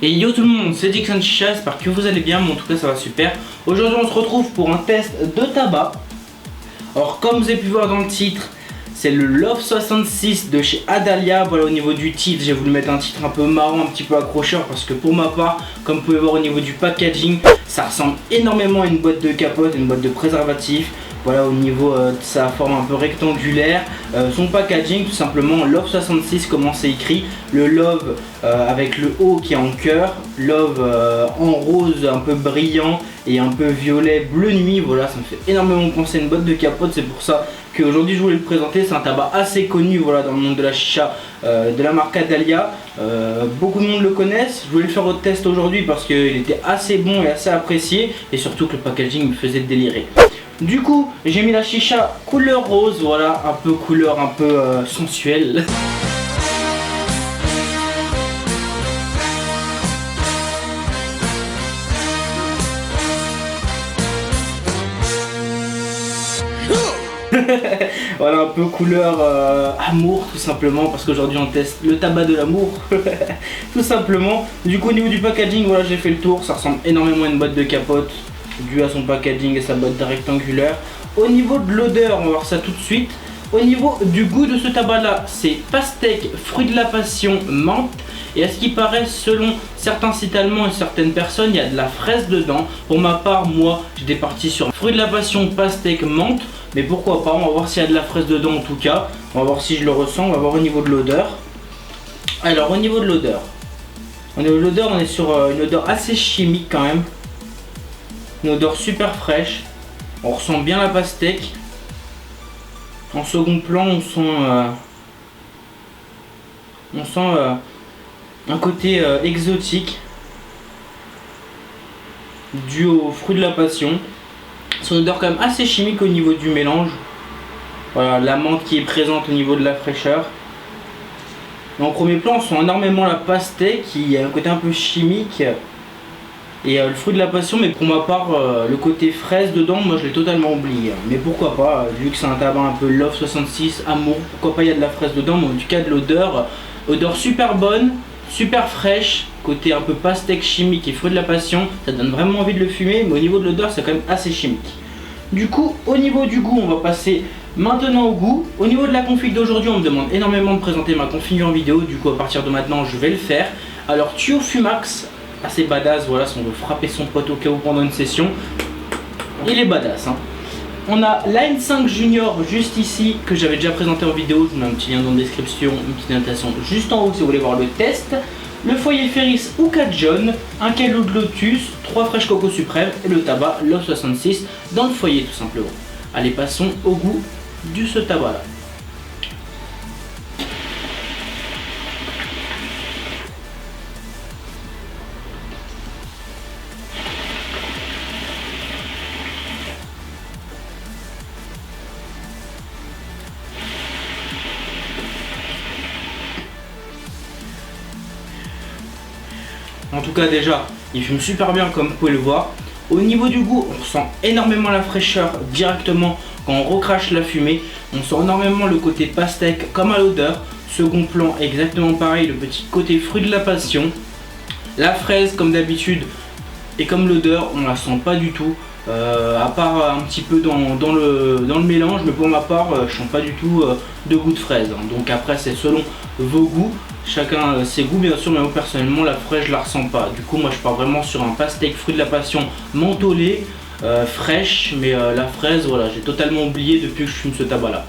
Et yo tout le monde, c'est Dixon Chicha, j'espère que vous allez bien, mais en tout cas ça va super. Aujourd'hui on se retrouve pour un test de tabac. Alors comme vous avez pu voir dans le titre, c'est le Love 66 de chez Adalia. Voilà, au niveau du titre, j'ai voulu mettre un titre un peu marrant, un petit peu accrocheur, parce que pour ma part, comme vous pouvez voir au niveau du packaging, ça ressemble énormément à une boîte de capote, une boîte de préservatif. Voilà, au niveau de sa forme un peu rectangulaire, son packaging tout simplement Love 66, comment c'est écrit, le Love avec le O qui est en cœur, Love en rose un peu brillant et un peu violet bleu nuit. Voilà, ça me fait énormément penser à une boîte de capote, c'est pour ça qu'aujourd'hui je voulais le présenter. C'est un tabac assez connu, voilà, dans le monde de la chicha, de la marque Adalia. Beaucoup de monde le connaissent. Je voulais le faire au test aujourd'hui parce qu'il était assez bon et assez apprécié, et surtout que le packaging me faisait délirer. Du coup, j'ai mis la chicha couleur rose, voilà, un peu couleur un peu sensuelle. Voilà, un peu couleur amour tout simplement, parce qu'aujourd'hui on teste le tabac de l'amour. Tout simplement. Du coup au niveau du packaging, voilà, j'ai fait le tour, ça ressemble énormément à une boîte de capote dû à son packaging et sa boîte rectangulaire. Au niveau de l'odeur, on va voir ça tout de suite. Au niveau du goût de ce tabac là, c'est pastèque, fruit de la passion, menthe. Et à ce qui paraît, selon certains sites allemands et certaines personnes, il y a de la fraise dedans. Pour ma part, moi, j'étais parti sur fruit de la passion, pastèque, menthe. Mais pourquoi pas, on va voir s'il y a de la fraise dedans en tout cas. On va voir si je le ressens, on va voir au niveau de l'odeur. Alors au niveau de l'odeur, on est sur une odeur assez chimique quand même. Une odeur super fraîche. On ressent bien la pastèque. En second plan, on sent un côté exotique dû au fruit de la passion. C'est une odeur quand même assez chimique au niveau du mélange. Voilà, la menthe qui est présente au niveau de la fraîcheur. Et en premier plan, on sent énormément la pastèque qui a un côté un peu chimique. Et le fruit de la passion, mais pour ma part, le côté fraise dedans, moi je l'ai totalement oublié. Mais pourquoi pas, vu que c'est un tabac un peu Love 66, amour, pourquoi pas il y a de la fraise dedans. Mais en tout cas de l'odeur, odeur super bonne, super fraîche, côté un peu pastèque chimique et fruit de la passion, ça donne vraiment envie de le fumer. Mais au niveau de l'odeur, c'est quand même assez chimique. Du coup, au niveau du goût, on va passer maintenant au goût. Au niveau de la config d'aujourd'hui, on me demande énormément de présenter ma config en vidéo. Du coup, à partir de maintenant, je vais le faire. Alors, tuyau Fumax, assez badass, voilà, si on veut frapper son pote au cas où pendant une session, il est badass, hein. On a Line 5 Junior juste ici, que j'avais déjà présenté en vidéo. Je vous mets un petit lien dans la description, une petite notation juste en haut si vous voulez voir le test. Le foyer Ferris ou 4 jaunes, un calot de lotus, 3 fraîches coco suprême et le tabac Love 66 dans le foyer tout simplement. Allez, passons au goût de ce tabac là. En tout cas déjà, il fume super bien comme vous pouvez le voir. Au niveau du goût, on ressent énormément la fraîcheur directement quand on recrache la fumée. On sent énormément le côté pastèque comme à l'odeur. Second plan, exactement pareil, le petit côté fruit de la passion. La fraise comme d'habitude et comme l'odeur, on la sent pas du tout. À part un petit peu dans le mélange, mais pour ma part, je sens pas du tout de goût de fraise. Donc après, c'est selon vos goûts. Chacun ses goûts bien sûr, mais moi personnellement la fraise je la ressens pas. Du coup moi je pars vraiment sur un pastèque fruit de la passion mentholé, fraîche, mais la fraise voilà, j'ai totalement oublié depuis que je fume ce tabac là.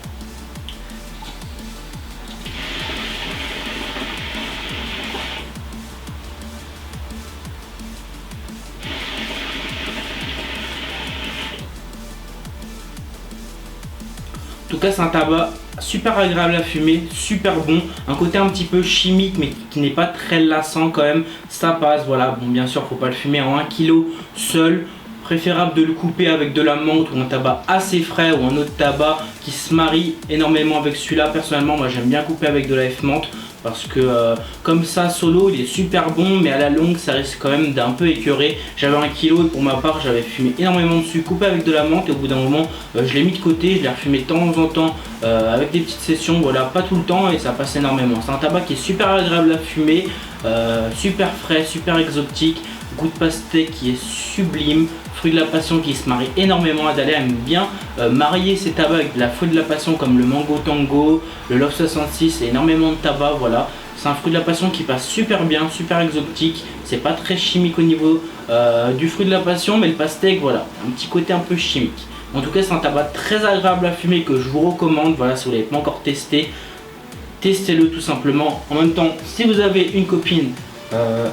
En tout cas c'est un tabac super agréable à fumer, super bon, un côté un petit peu chimique mais qui n'est pas très lassant quand même, ça passe. Voilà, bon bien sûr faut pas le fumer en 1 kg seul, préférable de le couper avec de la menthe ou un tabac assez frais ou un autre tabac qui se marie énormément avec celui-là. Personnellement moi j'aime bien couper avec de la F-menthe parce que comme ça solo il est super bon, mais à la longue ça risque quand même d'un peu écœurer. J'avais 1 kg et pour ma part j'avais fumé énormément dessus, coupé avec de la menthe, et au bout d'un moment je l'ai mis de côté, je l'ai refumé de temps en temps avec des petites sessions, voilà, pas tout le temps, et ça passe énormément. C'est un tabac qui est super agréable à fumer, super frais, super exotique, goût de pastèque qui est sublime, fruit de la passion qui se marie énormément. Adalia aime bien marier ses tabacs avec de la fruit de la passion comme le mango tango, le Love 66 et énormément de tabac, voilà. C'est un fruit de la passion qui passe super bien, super exotique, c'est pas très chimique au niveau du fruit de la passion, mais le pastèque, voilà, un petit côté un peu chimique. En tout cas, c'est un tabac très agréable à fumer que je vous recommande, voilà, si vous l'avez pas encore testé, testez-le tout simplement. En même temps, si vous avez une copine,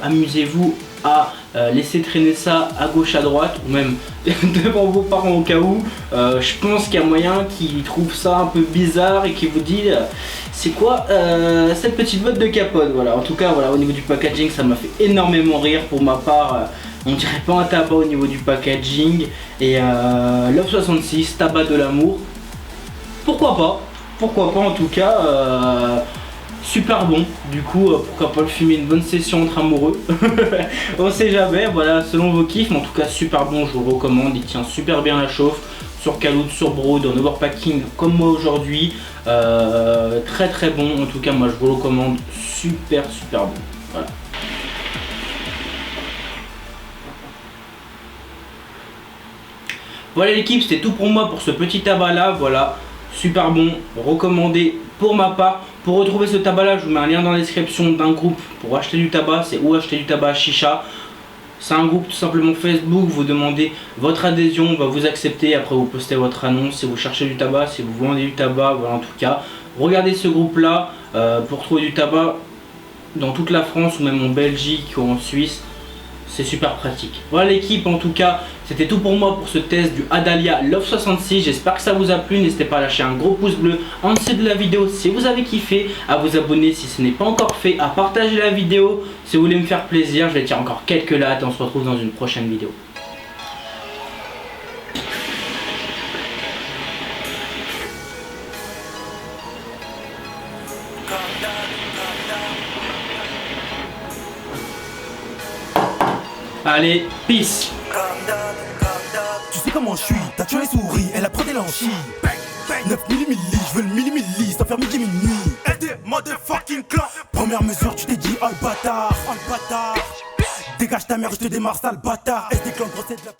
amusez-vous à laisser traîner ça à gauche à droite ou même devant vos parents au cas où. Je pense qu'il y a moyen qu'ils trouvent ça un peu bizarre et qu'ils vous disent c'est quoi cette petite botte de capote. Voilà, en tout cas voilà, au niveau du packaging ça m'a fait énormément rire. Pour ma part on dirait pas un tabac au niveau du packaging. Et Love 66, tabac de l'amour, pourquoi pas en tout cas. Super bon, du coup pourquoi pas le fumer une bonne session entre amoureux. On sait jamais, voilà, selon vos kiffs, mais en tout cas super bon, je vous le recommande. Il tient super bien la chauffe sur caloute, sur broad, en overpacking comme moi aujourd'hui. Très très bon, en tout cas moi je vous le recommande, super bon, voilà. Voilà l'équipe, c'était tout pour moi pour ce petit tabac là, voilà, super bon, recommandé pour ma part. Pour retrouver ce tabac là, je vous mets un lien dans la description d'un groupe pour acheter du tabac, c'est où acheter du tabac chicha. C'est un groupe tout simplement Facebook, vous demandez votre adhésion, on va vous accepter, après vous postez votre annonce si vous cherchez du tabac, si vous vendez du tabac, voilà en tout cas. Regardez ce groupe là pour trouver du tabac dans toute la France ou même en Belgique ou en Suisse. C'est super pratique. Voilà l'équipe, en tout cas, c'était tout pour moi pour ce test du Adalia Love 66. J'espère que ça vous a plu. N'hésitez pas à lâcher un gros pouce bleu en dessous de la vidéo si vous avez kiffé, à vous abonner si ce n'est pas encore fait, à partager la vidéo si vous voulez me faire plaisir. Je vais tirer encore quelques lattes et on se retrouve dans une prochaine vidéo. Allez, peace. Tu sais comment je suis, t'as tué les souris, elle a pris des lanchis. 9 millimilli, je veux le millimilli, sans faire midi minuit. LD, motherfucking clan. Première mesure, tu t'es dit, oh le bâtard, oh le bâtard. Dégage ta mère, je te démarre, sale bâtard. SD clan, grosse de la...